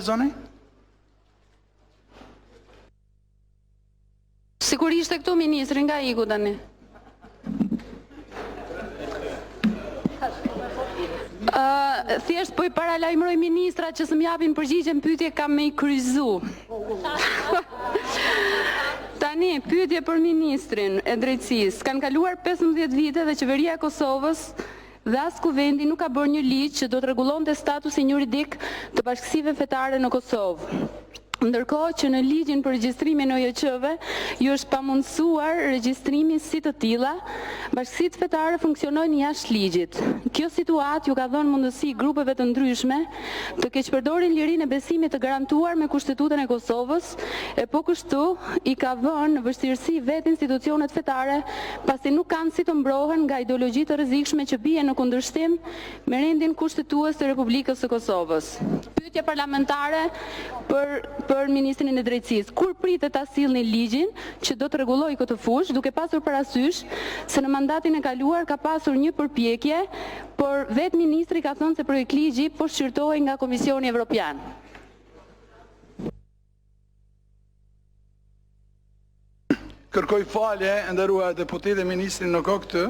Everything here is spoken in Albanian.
Zoni? Sigurisht e këtu ministri nga iku tani. Thjesht po I paralajmëroj ministra që s'm japin përgjigje pyetje kam me I kryzu. Tani, pyetje për ministrin e drejtësisë. Kanë kaluar 15 vite dhe qeveria e Kosovës dhe as kuvendi nuk ka bërë një ligj që do të rregullonte statusin juridik të bashkësive fetare në Kosovë. Ndërkohë që në ligjin për regjistrimin e OJQ-ve ju është pamundësuar regjistrimi si të tilla, bashkësitë fetare funksionojnë jashtë ligjit. Kjo situatë ju ka dhënë mundësi grupeve të ndryshme të keqpërdorin lirinë e besimit të garantuar me Kushtetutën e Kosovës, e po kështu I ka vënë në vështirësi vetë institucionet fetare, pasi nuk kanë si të mbrohen nga ideologji të rrezikshme që bien në kundërshtim me rendin kushtetues të Republikës së Kosovës. Pyetje parlamentare për ministrin e drejtësisë. Kur pritet ta sillni ligjin që do të rregullojë këtë fushë, duke pasur parasysh se në mandatin e kaluar ka pasur një përpjekje, por vetë ministri ka thënë se projekt ligji po shqyrtohej nga Komisioni Evropian. Kërkoj falje, nderuar deputet dhe ministrin në kohë këtë.